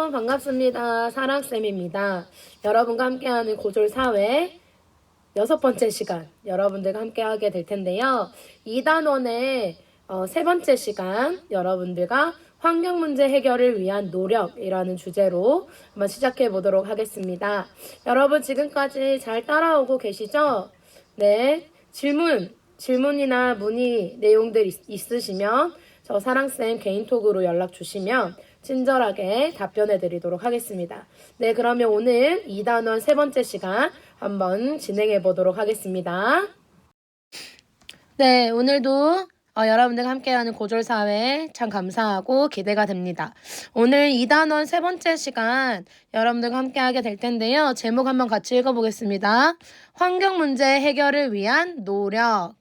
여러분 반갑습니다. 사랑쌤입니다. 여러분과 함께하는 고졸사회 6번째 시간 여러분들과 함께하게 될 텐데요. 2단원의 세 번째 시간 여러분들과 환경문제 해결을 위한 노력이라는 주제로 한번 시작해 보도록 하겠습니다. 여러분 지금까지 잘 따라오고 계시죠? 네, 질문이나 문의 내용들 있으시면 저 사랑쌤 개인톡으로 연락 주시면 친절하게 답변해 드리도록 하겠습니다. 네, 그러면 오늘 2단원 세 번째 시간 한번 진행해 보도록 하겠습니다. 네, 오늘도 여러분들과 함께하는 고졸사회 참 감사하고 기대가 됩니다. 오늘 2단원 세 번째 시간 여러분들과 함께하게 될 텐데요. 제목 한번 같이 읽어보겠습니다. 환경문제 해결을 위한 노력.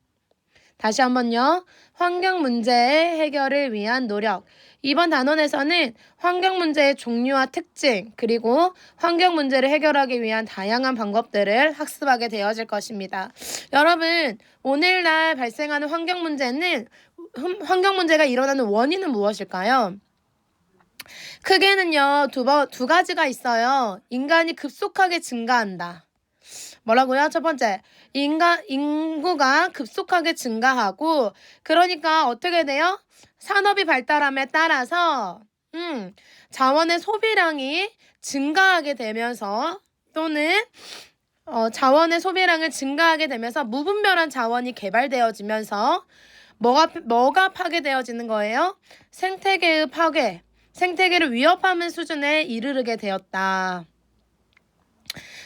다시 한번요. 환경문제 해결을 위한 노력. 이번 단원에서는 환경문제의 종류와 특징, 그리고 환경문제를 해결하기 위한 다양한 방법들을 학습하게 되어질 것입니다. 여러분, 오늘날 발생하는 환경문제가 일어나는 원인은 무엇일까요? 크게는요, 두 가지가 있어요. 인간이 급속하게 증가한다. 뭐라고요? 첫 번째, 인구가 급속하게 증가하고, 그러니까 어떻게 돼요? 산업이 발달함에 따라서 자원의 소비량이 증가하게 되면서, 또는 자원의 소비량을 증가하게 되면서 무분별한 자원이 개발되어지면서 뭐가 파괴되어지는 거예요? 생태계의 파괴, 생태계를 위협하는 수준에 이르게 되었다.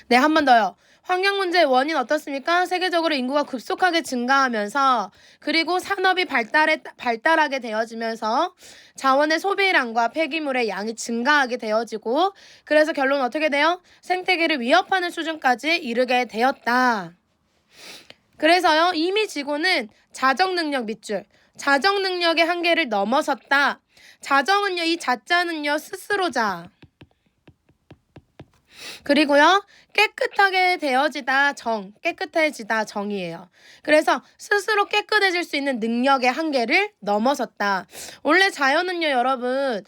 네, 한 번 더요. 환경문제의 원인 어떻습니까? 세계적으로 인구가 급속하게 증가하면서, 그리고 산업이 발달하게 되어지면서 자원의 소비량과 폐기물의 양이 증가하게 되어지고, 그래서 결론은 어떻게 돼요? 생태계를 위협하는 수준까지 이르게 되었다. 그래서요, 이미 지구는 자정능력 밑줄, 자정능력의 한계를 넘어섰다. 자정은요, 이 자자는요, 스스로자. 그리고요, 깨끗해지다 정이에요. 그래서 스스로 깨끗해질 수 있는 능력의 한계를 넘어섰다. 원래 자연은요, 여러분,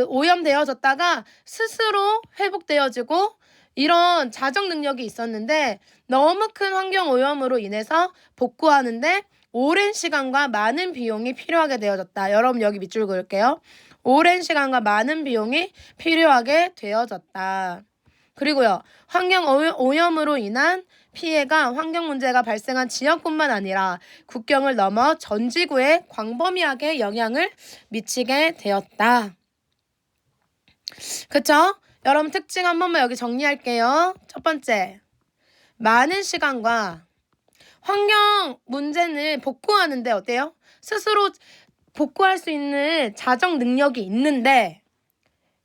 오염되어졌다가 스스로 회복되어지고 이런 자정 능력이 있었는데, 너무 큰 환경 오염으로 인해서 복구하는데 오랜 시간과 많은 비용이 필요하게 되어졌다. 여러분 여기 밑줄 그을게요. 오랜 시간과 많은 비용이 필요하게 되어졌다. 그리고요, 환경 오염으로 인한 피해가 환경 문제가 발생한 지역뿐만 아니라 국경을 넘어 전 지구에 광범위하게 영향을 미치게 되었다. 그쵸? 여러분 특징 한 번만 여기 정리할게요. 첫 번째, 많은 시간과 환경 문제는 복구하는데 어때요? 스스로 복구할 수 있는 자정 능력이 있는데,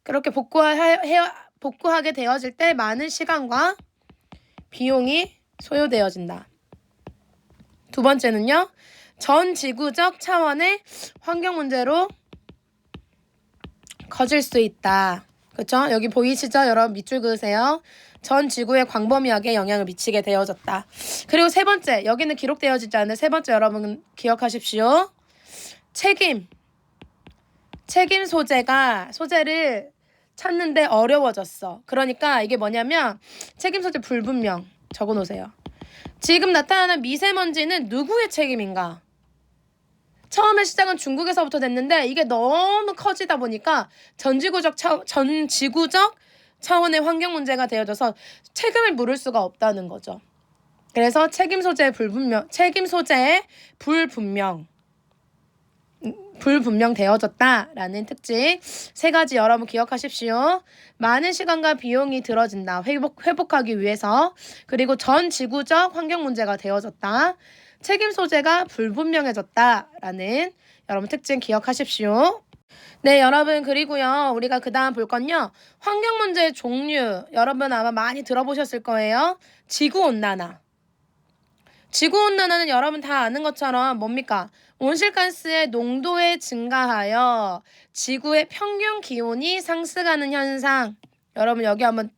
그렇게 복구하게 되어질 때 많은 시간과 비용이 소요되어진다. 두 번째는요, 전 지구적 차원의 환경 문제로 커질 수 있다. 그렇죠? 여기 보이시죠? 여러분 밑줄 그으세요. 전 지구에 광범위하게 영향을 미치게 되어졌다. 그리고 세 번째, 여기는 기록되어지지 않는 세 번째 여러분 기억하십시오. 책임 소재를 찾는데 어려워졌어. 그러니까 이게 뭐냐면 책임 소재 불분명. 적어놓으세요. 지금 나타나는 미세먼지는 누구의 책임인가? 처음에 시작은 중국에서부터 됐는데 이게 너무 커지다 보니까 전 지구적 차원의 환경 문제가 되어져서 책임을 물을 수가 없다는 거죠. 그래서 책임 소재의 불분명 되어졌다라는 특징 세 가지 여러분 기억하십시오. 많은 시간과 비용이 들어진다. 회복하기 위해서. 그리고 전 지구적 환경 문제가 되어졌다. 책임 소재가 불분명해졌다라는 여러분 특징 기억하십시오. 네, 여러분, 그리고요, 우리가 그 다음 볼 건요, 환경 문제의 종류. 여러분 아마 많이 들어보셨을 거예요. 지구온난화. 지구온난화는 여러분 다 아는 것처럼 뭡니까? 온실가스의 농도에 증가하여 지구의 평균 기온이 상승하는 현상. 여러분 여기 한번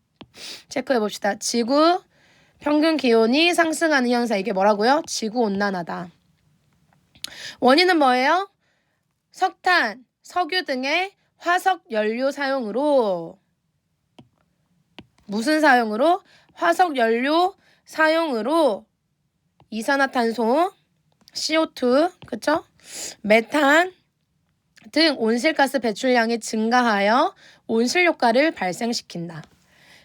체크해 봅시다. 지구 평균 기온이 상승하는 현상. 이게 뭐라고요? 지구온난화다. 원인은 뭐예요? 석탄, 석유 등의 화석 연료 사용으로 무슨 사용으로? 화석 연료 사용으로 이산화탄소, CO2, 그쵸? 메탄 등 온실가스 배출량이 증가하여 온실효과를 발생시킨다.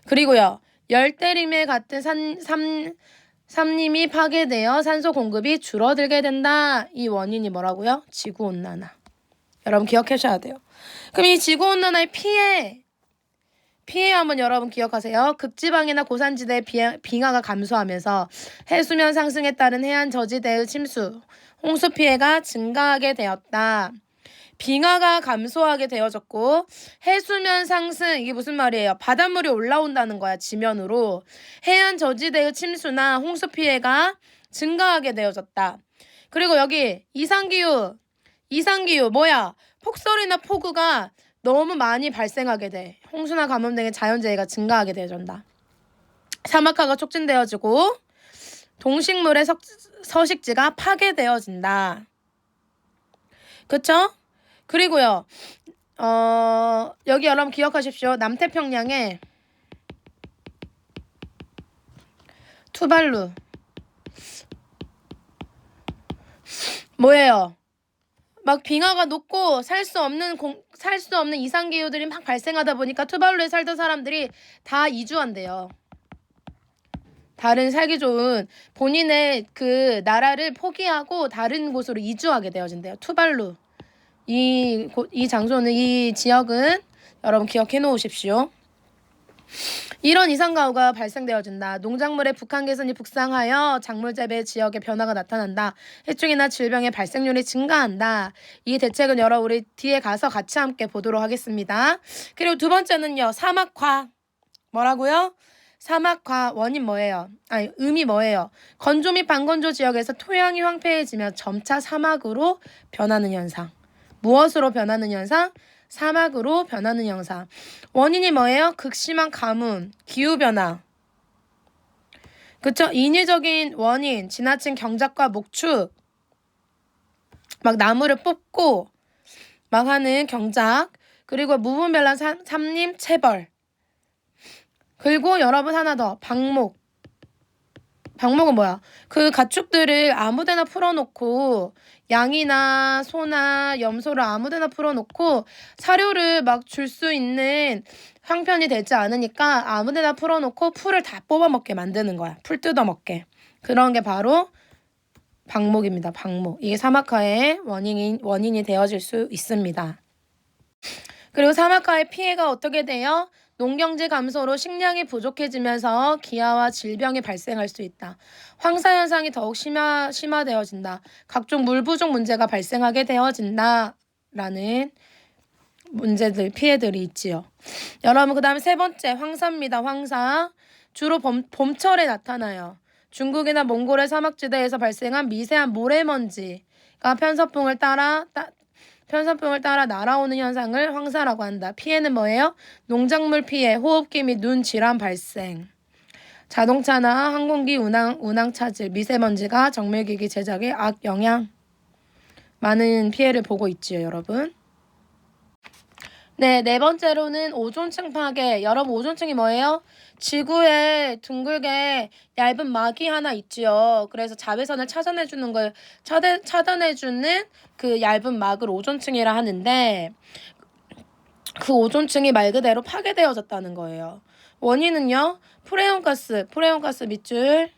그리고요. 열대림에 같은 산림이 파괴되어 산소 공급이 줄어들게 된다. 이 원인이 뭐라고요? 지구온난화. 여러분 기억하셔야 돼요. 그럼 이 지구온난화의 피해 한번 여러분 기억하세요. 극지방이나 고산지대의 빙하가 감소하면서 해수면 상승에 따른 해안 저지대의 침수, 홍수 피해가 증가하게 되었다. 빙하가 감소하게 되어졌고 해수면 상승, 이게 무슨 말이에요? 바닷물이 올라온다는 거야. 지면으로. 해안 저지대의 침수나 홍수 피해가 증가하게 되어졌다. 그리고 여기 이상기후 뭐야? 폭설이나 폭우가 너무 많이 발생하게 돼. 홍수나 가뭄 등의 자연재해가 증가하게 되어진다. 사막화가 촉진되어지고 동식물의 서식지가 파괴되어진다. 그쵸? 그리고요. 여기 여러분 기억하십시오. 남태평양에 투발루 뭐예요? 막 빙하가 녹고 살 수 없는 이상기후들이 막 발생하다 보니까 투발루에 살던 사람들이 다 이주한대요. 다른 살기 좋은 본인의 그 나라를 포기하고 다른 곳으로 이주하게 되어진대요. 투발루. 이 장소는, 이 지역은 여러분 기억해 놓으십시오. 이런 이상가후가 발생되어진다. 농작물의 북한 개선이 북상하여 작물 재배 지역에 변화가 나타난다. 해충이나 질병의 발생률이 증가한다. 이 대책은 여러분 우리 뒤에 가서 같이 함께 보도록 하겠습니다. 그리고 두 번째는요. 사막화. 뭐라고요? 사막화 원인 뭐예요? 의미 뭐예요? 건조 및 반건조 지역에서 토양이 황폐해지며 점차 사막으로 변하는 현상. 무엇으로 변하는 현상? 사막으로 변하는 현상. 원인이 뭐예요? 극심한 가뭄, 기후변화. 그쵸? 인위적인 원인, 지나친 경작과 목축. 막 나무를 뽑고 막 하는 경작. 그리고 무분별한 산림 채벌. 그리고 여러분 하나 더. 방목. 방목은 뭐야? 그 가축들을 아무데나 풀어놓고 양이나 소나 염소를 아무데나 풀어놓고 사료를 막 줄 수 있는 형편이 되지 않으니까 아무데나 풀어놓고 풀을 다 뽑아먹게 만드는 거야. 풀 뜯어먹게. 그런 게 바로 방목입니다. 방목. 이게 사막화의 원인이 되어질 수 있습니다. 그리고 사막화의 피해가 어떻게 돼요? 농경지 감소로 식량이 부족해지면서 기아와 질병이 발생할 수 있다. 황사 현상이 더욱 심화되어진다. 각종 물 부족 문제가 발생하게 되어진다. 라는 피해들이 있지요. 여러분, 그 다음에 세 번째 황사입니다. 황사. 주로 봄철에 나타나요. 중국이나 몽골의 사막지대에서 발생한 미세한 모래먼지가 편서풍을 따라 날아오는 현상을 황사라고 한다. 피해는 뭐예요? 농작물 피해, 호흡기 및 눈 질환 발생. 자동차나 항공기 운항 차질, 미세먼지가 정밀기기 제작에 악영향. 많은 피해를 보고 있지요, 여러분. 네 번째로는 오존층 파괴. 여러분, 오존층이 뭐예요? 지구에 둥글게 얇은 막이 하나 있지요. 그래서 자외선을 차단해주는 그 얇은 막을 오존층이라 하는데, 그 오존층이 말 그대로 파괴되어졌다는 거예요. 원인은요, 프레온가스 밑줄,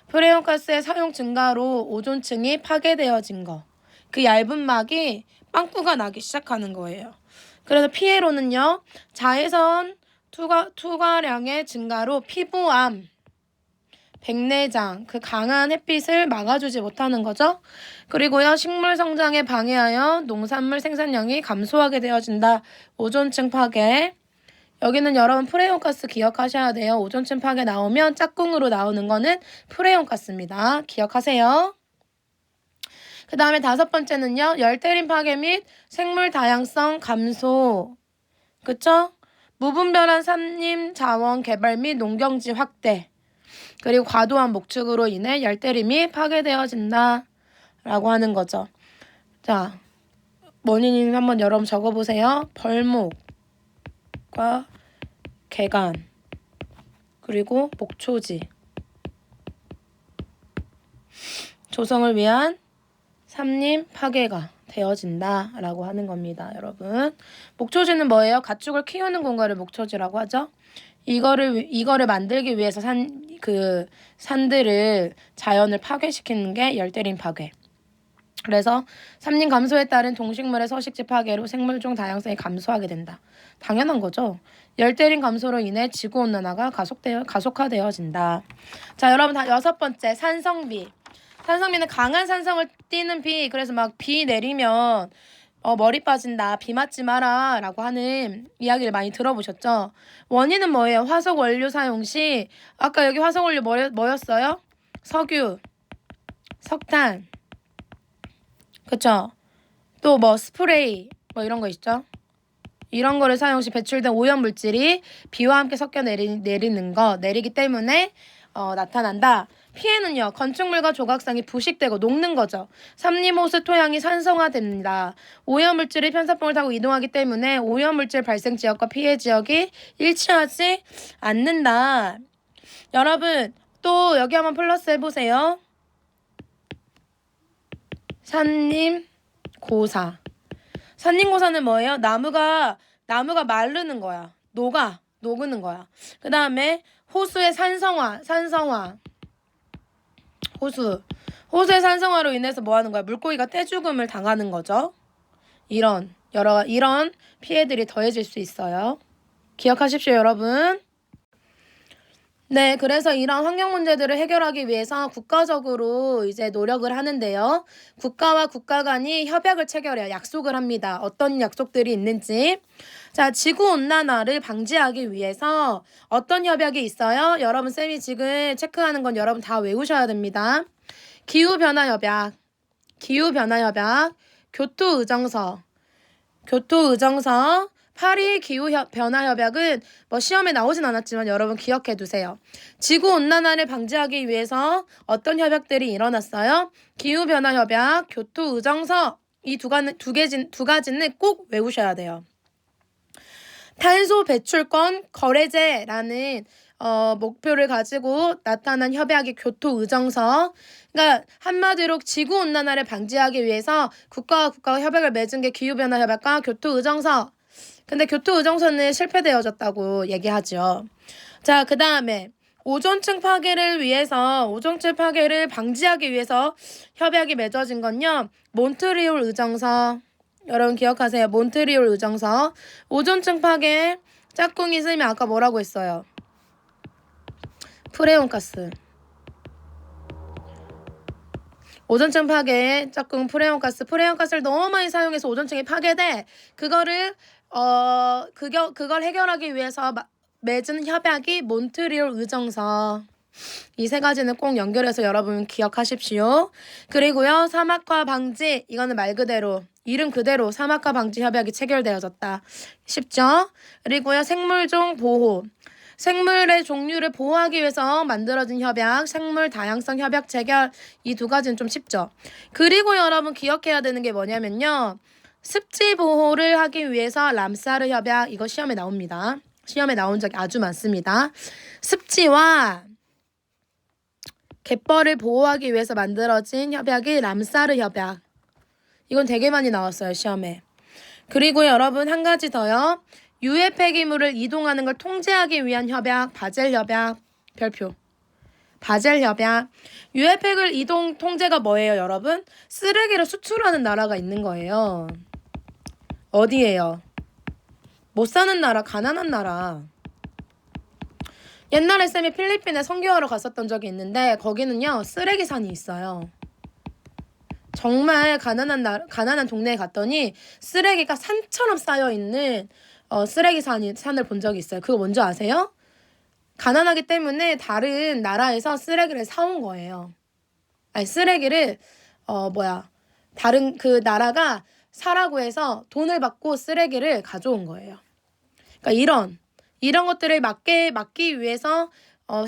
프레온가스의 사용 증가로 오존층이 파괴되어진 거. 그 얇은 막이 빵꾸가 나기 시작하는 거예요. 그래서 피해로는요, 자외선 투과량의 증가로 피부암, 백내장, 그 강한 햇빛을 막아주지 못하는 거죠. 그리고요, 식물 성장에 방해하여 농산물 생산량이 감소하게 되어진다. 오존층 파괴. 여기는 여러분 프레온가스 기억하셔야 돼요. 오존층 파괴 나오면 짝꿍으로 나오는 거는 프레온가스입니다. 기억하세요. 그 다음에 다섯 번째는요. 열대림 파괴 및 생물 다양성 감소. 그쵸? 무분별한 산림 자원 개발 및 농경지 확대. 그리고 과도한 목축으로 인해 열대림이 파괴되어진다. 라고 하는 거죠. 자, 원인은 한번 여러분 적어보세요. 벌목과 개간 그리고 목초지 조성을 위한 삼림 파괴가 되어진다 라고 하는 겁니다. 여러분 목초지는 뭐예요? 가축을 키우는 공간을 목초지라고 하죠. 이거를 만들기 위해서 산들을 자연을 파괴시키는 게 열대림 파괴. 그래서 삼림 감소에 따른 동식물의 서식지 파괴로 생물종 다양성이 감소하게 된다. 당연한 거죠. 열대림 감소로 인해 지구온난화가 가속화되어진다. 자, 여러분 다 6번째 산성비. 산성비는 강한 산성을 띠는 비. 그래서 막 비 내리면 머리 빠진다, 비 맞지 마라 라고 하는 이야기를 많이 들어보셨죠? 원인은 뭐예요? 화석 원료 사용 시 아까 여기 화석 원료 뭐였어요? 석유, 석탄, 그쵸? 또 뭐 스프레이 뭐 이런 거 있죠? 이런 거를 사용 시 배출된 오염물질이 비와 함께 섞여 내리기 때문에 나타난다. 피해는요. 건축물과 조각상이 부식되고 녹는 거죠. 삼림호수 토양이 산성화됩니다. 오염물질이 편사풍을 타고 이동하기 때문에 오염물질 발생 지역과 피해 지역이 일치하지 않는다. 여러분 또 여기 한번 플러스 해보세요. 산림고사. 산림고사는 뭐예요? 나무가 마르는 거야. 녹는 거야. 그 다음에 호수의 산성화. 호수의 산성화로 인해서 뭐 하는 거야? 물고기가 떼죽음을 당하는 거죠. 이런 피해들이 더해질 수 있어요. 기억하십시오, 여러분. 네, 그래서 이런 환경 문제들을 해결하기 위해서 국가적으로 이제 노력을 하는데요. 국가와 국가 간이 협약을 체결해요. 약속을 합니다. 어떤 약속들이 있는지. 자, 지구온난화를 방지하기 위해서 어떤 협약이 있어요? 여러분 쌤이 지금 체크하는 건 여러분 다 외우셔야 됩니다. 기후변화협약, 교토의정서, 파리 기후변화협약은 뭐 시험에 나오진 않았지만 여러분 기억해 두세요. 지구온난화를 방지하기 위해서 어떤 협약들이 일어났어요? 기후변화협약, 교토의정서 이 두 가지는 꼭 외우셔야 돼요. 탄소 배출권 거래제라는 목표를 가지고 나타난 협약이 교토의정서. 그러니까 한마디로 지구온난화를 방지하기 위해서 국가와 국가가 협약을 맺은 게 기후변화협약과 교토의정서. 근데 교토의정서는 실패되어졌다고 얘기하죠. 자, 그 다음에 오존층 파괴를 방지하기 위해서 협약이 맺어진 건요. 몬트리올 의정서. 여러분 기억하세요. 몬트리올 의정서. 오존층 파괴 짝꿍이 쓰면 아까 뭐라고 했어요? 프레온가스. 오존층 파괴 짝꿍 프레온가스를 너무 많이 사용해서 오존층이 파괴돼. 그걸 해결하기 위해서 맺은 협약이 몬트리올 의정서. 이 세 가지는 꼭 연결해서 여러분 기억하십시오. 그리고요, 사막화 방지. 이거는 말 그대로 이름 그대로 사막화 방지 협약이 체결되어졌다. 쉽죠? 그리고요, 생물종 보호. 생물의 종류를 보호하기 위해서 만들어진 협약, 생물 다양성 협약 체결. 이 두 가지는 좀 쉽죠? 그리고 여러분 기억해야 되는 게 뭐냐면요. 습지 보호를 하기 위해서 람사르 협약. 이거 시험에 나옵니다. 시험에 나온 적이 아주 많습니다. 습지와 갯벌을 보호하기 위해서 만들어진 협약이 람사르 협약. 이건 되게 많이 나왔어요, 시험에. 그리고 여러분 한 가지 더요. 유해 폐기물을 이동하는 걸 통제하기 위한 협약, 바젤 협약. 별표. 바젤 협약. 유해 폐기물 이동 통제가 뭐예요, 여러분? 쓰레기를 수출하는 나라가 있는 거예요. 어디예요? 못 사는 나라, 가난한 나라. 옛날에 쌤이 필리핀에 선교하러 갔었던 적이 있는데 거기는요 쓰레기산이 있어요. 정말 가난한 동네에 갔더니 쓰레기가 산처럼 쌓여있는 산을 본 적이 있어요. 그거 뭔지 아세요? 가난하기 때문에 다른 나라에서 쓰레기를 사온 거예요. 아니 쓰레기를 다른 그 나라가 사라고 해서 돈을 받고 쓰레기를 가져온 거예요. 그러니까 이런 것들을 막기 위해서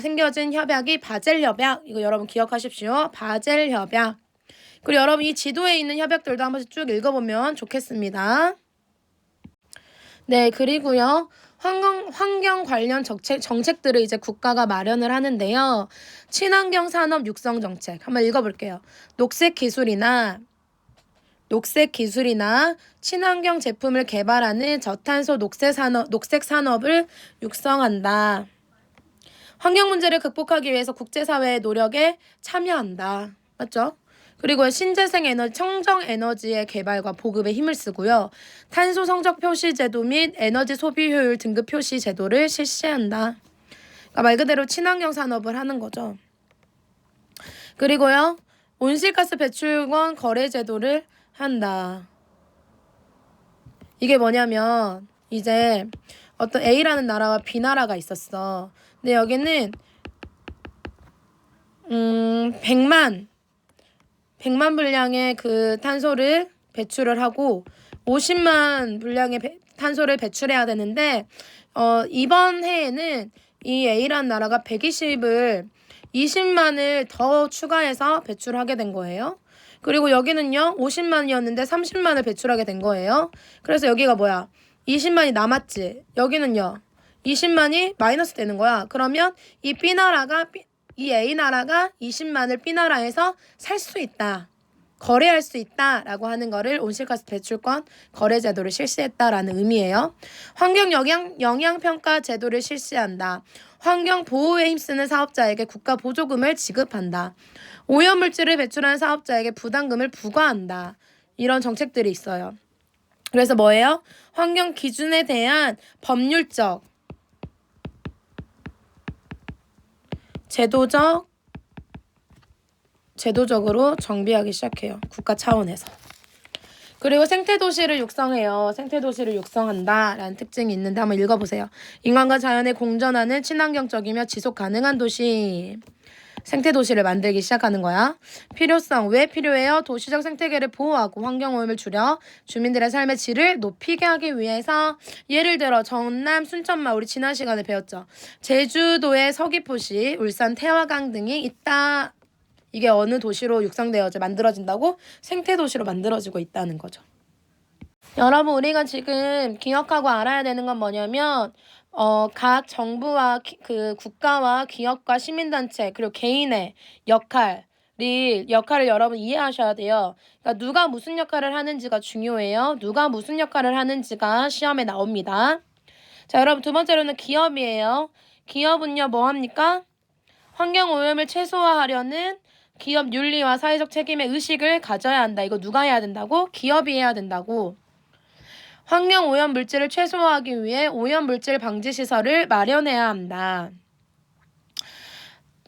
생겨진 협약이 바젤 협약. 이거 여러분 기억하십시오. 바젤 협약. 그리고 여러분 이 지도에 있는 협약들도 한 번씩 쭉 읽어보면 좋겠습니다. 네, 그리고요. 환경 관련 정책들을 이제 국가가 마련을 하는데요. 친환경 산업 육성 정책 한번 읽어볼게요. 녹색 기술이나 친환경 제품을 개발하는 저탄소 녹색 산업을 육성한다. 환경 문제를 극복하기 위해서 국제사회의 노력에 참여한다. 맞죠? 그리고 신재생 에너지, 청정 에너지의 개발과 보급에 힘을 쓰고요. 탄소 성적 표시 제도 및 에너지 소비 효율 등급 표시 제도를 실시한다. 그러니까 말 그대로 친환경 산업을 하는 거죠. 그리고요. 온실가스 배출권 거래 제도를 한다. 이게 뭐냐면 이제 어떤 A라는 나라와 B 나라가 있었어. 근데 여기는 100만 분량의 그 탄소를 배출을 하고 50만 분량의 탄소를 배출해야 되는데 이번 해에는 이 A라는 나라가 20만을 더 추가해서 배출하게 된 거예요. 그리고 여기는요 50만이었는데 30만을 배출하게 된 거예요. 그래서 여기가 뭐야 20만이 남았지. 여기는요 20만이 마이너스 되는 거야. 그러면 이 A나라가 20만을 B나라에서 살 수 있다. 거래할 수 있다라고 하는 거를 온실가스 배출권 거래 제도를 실시했다라는 의미예요. 환경 영향평가 제도를 실시한다. 환경 보호에 힘쓰는 사업자에게 국가 보조금을 지급한다. 오염물질을 배출하는 사업자에게 부담금을 부과한다. 이런 정책들이 있어요. 그래서 뭐예요? 환경 기준에 대한 법률적, 제도적으로 정비하기 시작해요. 국가 차원에서. 그리고 생태도시를 육성해요. 생태도시를 육성한다라는 특징이 있는데 한번 읽어보세요. 인간과 자연의 공존하는 친환경적이며 지속가능한 도시. 생태도시를 만들기 시작하는 거야. 필요성. 왜 필요해요? 도시적 생태계를 보호하고 환경오염을 줄여 주민들의 삶의 질을 높이게 하기 위해서. 예를 들어 전남 순천마 우리 지난 시간에 배웠죠. 제주도의 서귀포시, 울산 태화강 등이 있다. 이게 어느 도시로 육성되어져 만들어진다고? 생태도시로 만들어지고 있다는 거죠. 여러분 우리가 지금 기억하고 알아야 되는 건 뭐냐면 각 정부와 그 국가와 기업과 시민단체 그리고 개인의 역할을 여러분 이해하셔야 돼요. 그러니까 누가 무슨 역할을 하는지가 중요해요. 누가 무슨 역할을 하는지가 시험에 나옵니다. 자, 여러분 두 번째로는 기업이에요. 기업은요 뭐 합니까? 환경오염을 최소화하려는 기업 윤리와 사회적 책임의 의식을 가져야 한다. 이거 누가 해야 된다고? 기업이 해야 된다고. 환경 오염 물질을 최소화하기 위해 오염 물질 방지 시설을 마련해야 한다.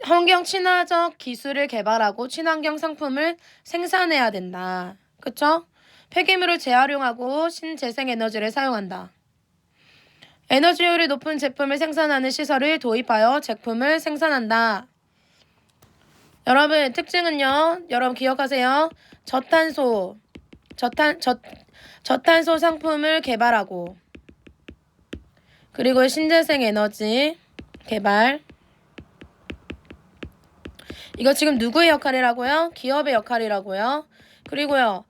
환경 친화적 기술을 개발하고 친환경 상품을 생산해야 된다. 그쵸? 폐기물을 재활용하고 신재생 에너지를 사용한다. 에너지 효율이 높은 제품을 생산하는 시설을 도입하여 제품을 생산한다. 여러분 특징은요. 여러분 기억하세요. 저탄소 상품을 개발하고 그리고 신재생 에너지 개발. 이거 지금 누구의 역할이라고요? 기업의 역할이라고요. 그리고요.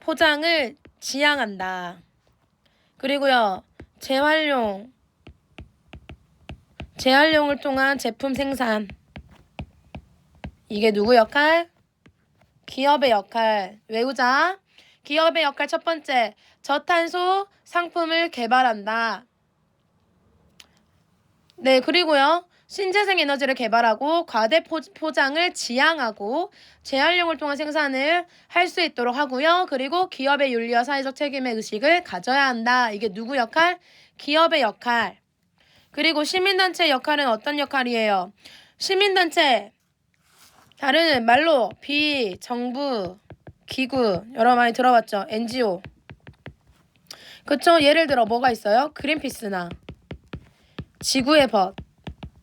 포장을 지향한다. 그리고요. 재활용을 통한 제품 생산. 이게 누구 역할? 기업의 역할. 외우자. 기업의 역할 첫 번째. 저탄소 상품을 개발한다. 네, 그리고요. 신재생 에너지를 개발하고 과대 포장을 지향하고 재활용을 통한 생산을 할 수 있도록 하고요. 그리고 기업의 윤리와 사회적 책임의 의식을 가져야 한다. 이게 누구 역할? 기업의 역할. 그리고 시민단체의 역할은 어떤 역할이에요? 시민단체 다른 말로 비정부 기구 여러 많이 들어봤죠? NGO. 그쵸? 예를 들어 뭐가 있어요? 그린피스나 지구의 벗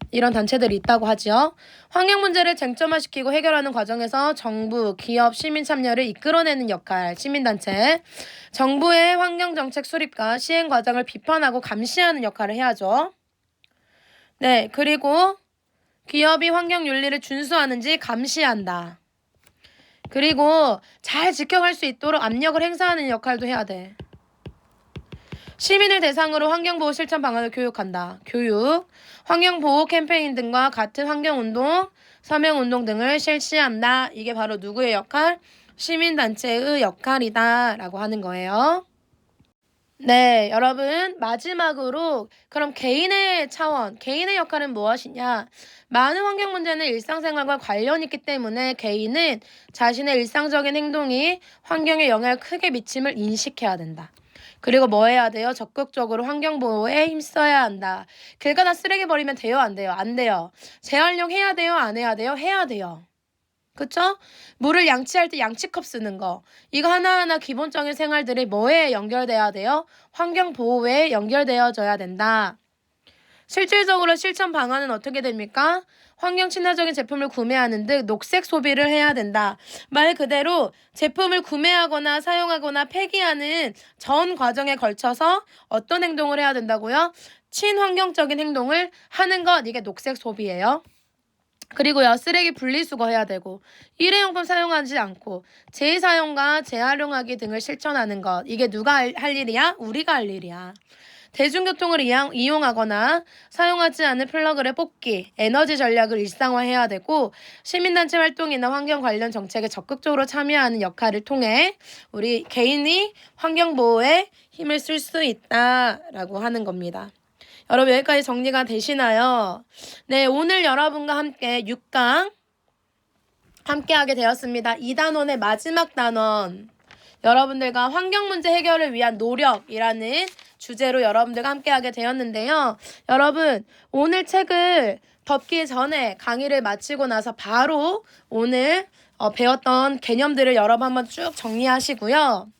이런 단체들이 있다고 하죠. 환경 문제를 쟁점화시키고 해결하는 과정에서 정부, 기업, 시민 참여를 이끌어내는 역할, 시민단체. 정부의 환경정책 수립과 시행 과정을 비판하고 감시하는 역할을 해야죠. 네, 그리고 기업이 환경 윤리를 준수하는지 감시한다. 그리고 잘 지켜갈 수 있도록 압력을 행사하는 역할도 해야 돼. 시민을 대상으로 환경보호 실천 방안을 교육한다. 교육, 환경보호 캠페인 등과 같은 환경운동, 서명운동 등을 실시한다. 이게 바로 누구의 역할? 시민단체의 역할이다 라고 하는 거예요. 네, 여러분 마지막으로 그럼 개인의 차원, 개인의 역할은 무엇이냐? 많은 환경 문제는 일상생활과 관련이 있기 때문에 개인은 자신의 일상적인 행동이 환경에 영향을 크게 미침을 인식해야 된다. 그리고 뭐 해야 돼요? 적극적으로 환경보호에 힘써야 한다. 길 가다 쓰레기 버리면 돼요? 안 돼요? 안 돼요. 재활용 해야 돼요? 안 해야 돼요? 해야 돼요. 그쵸? 물을 양치할 때 양치컵 쓰는 거. 이거 하나하나 기본적인 생활들이 뭐에 연결돼야 돼요? 환경보호에 연결되어져야 된다. 실질적으로 실천 방안은 어떻게 됩니까? 환경 친화적인 제품을 구매하는 등 녹색 소비를 해야 된다. 말 그대로 제품을 구매하거나 사용하거나 폐기하는 전 과정에 걸쳐서 어떤 행동을 해야 된다고요? 친환경적인 행동을 하는 것, 이게 녹색 소비예요. 그리고요, 쓰레기 분리수거해야 되고 일회용품 사용하지 않고 재사용과 재활용하기 등을 실천하는 것. 이게 누가 할 일이야? 우리가 할 일이야. 대중교통을 이용하거나 사용하지 않는 플러그를 뽑기, 에너지 전략을 일상화해야 되고 시민단체 활동이나 환경 관련 정책에 적극적으로 참여하는 역할을 통해 우리 개인이 환경보호에 힘을 쓸 수 있다라고 하는 겁니다. 여러분 여기까지 정리가 되시나요? 네, 오늘 여러분과 함께 6강 함께하게 되었습니다. 2단원의 마지막 단원, 여러분들과 환경 문제 해결을 위한 노력이라는 주제로 여러분들과 함께하게 되었는데요. 여러분 오늘 책을 덮기 전에 강의를 마치고 나서 바로 오늘 배웠던 개념들을 여러분 한번 쭉 정리하시고요.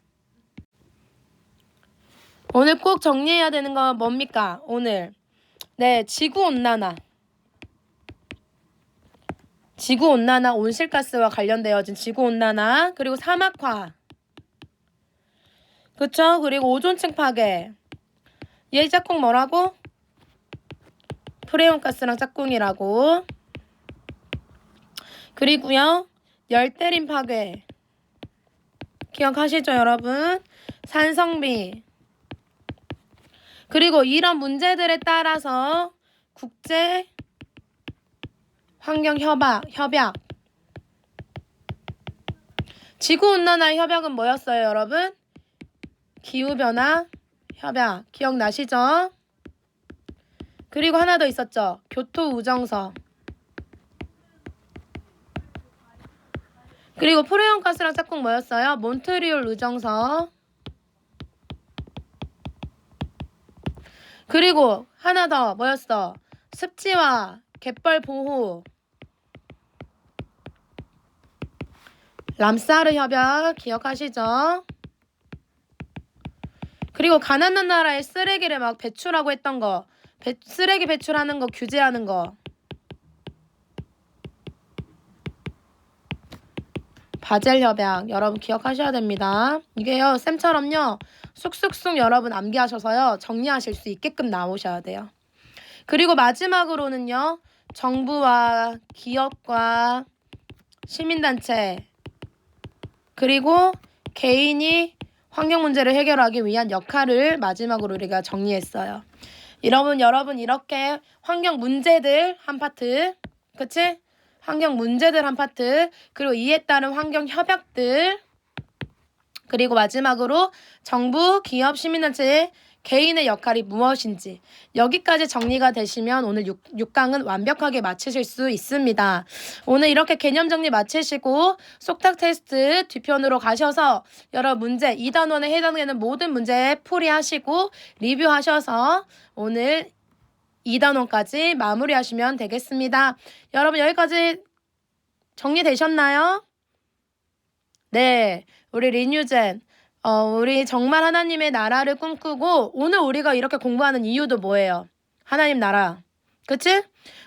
오늘 꼭 정리해야 되는 건 뭡니까? 오늘 네, 지구온난화, 온실가스와 관련되어진 지구온난화, 그리고 사막화, 그쵸? 그리고 오존층 파괴. 얘 짝꿍 뭐라고? 프레온가스랑 짝꿍이라고. 그리고요, 열대림 파괴. 기억하시죠, 여러분? 산성비. 그리고 이런 문제들에 따라서 국제 환경 협약. 지구온난화 협약은 뭐였어요, 여러분? 기후변화 협약. 기억나시죠? 그리고 하나 더 있었죠. 교토우정서. 그리고 프레온가스랑 짝꿍 뭐였어요? 몬트리올 우정서. 그리고 하나 더 뭐였어? 습지와 갯벌 보호. 람사르 협약 기억하시죠? 그리고 가난한 나라에 쓰레기를 막 배출하고 했던 거, 쓰레기 배출하는 거 규제하는 거. 바젤 협약 여러분 기억하셔야 됩니다. 이게요, 쌤처럼요 쑥쑥쑥 여러분 암기하셔서요 정리하실 수 있게끔 나오셔야 돼요. 그리고 마지막으로는요, 정부와 기업과 시민단체 그리고 개인이 환경 문제를 해결하기 위한 역할을 마지막으로 우리가 정리했어요. 여러분 이렇게 환경 문제들 한 파트, 그치? 환경 문제들 한 파트, 그리고 이에 따른 환경 협약들, 그리고 마지막으로 정부, 기업, 시민단체, 개인의 역할이 무엇인지 여기까지 정리가 되시면 오늘 6강은 완벽하게 마치실 수 있습니다. 오늘 이렇게 개념 정리 마치시고 속닥 테스트 뒤편으로 가셔서 여러 문제 2단원에 해당되는 모든 문제 풀이하시고 리뷰하셔서 오늘 2단원까지 마무리하시면 되겠습니다. 여러분 여기까지 정리되셨나요? 네, 우리 리뉴젠 우리 정말 하나님의 나라를 꿈꾸고 오늘 우리가 이렇게 공부하는 이유도 뭐예요? 하나님 나라. 그치?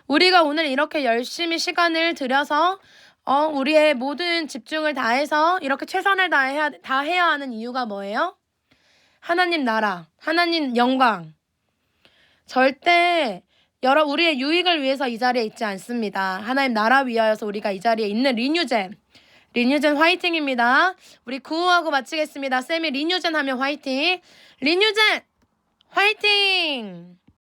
우리가 오늘 이렇게 열심히 시간을 들여서 우리의 모든 집중을 다해서 이렇게 최선을 다해야 하는 이유가 뭐예요? 하나님 나라, 하나님 영광. 절대 우리의 유익을 위해서 이 자리에 있지 않습니다. 하나님 나라 위하여서 우리가 이 자리에 있는 리뉴젠. 린유젠 화이팅입니다. 우리 구호하고 마치겠습니다. 쌤이 린유젠 하면 화이팅. 린유젠 화이팅!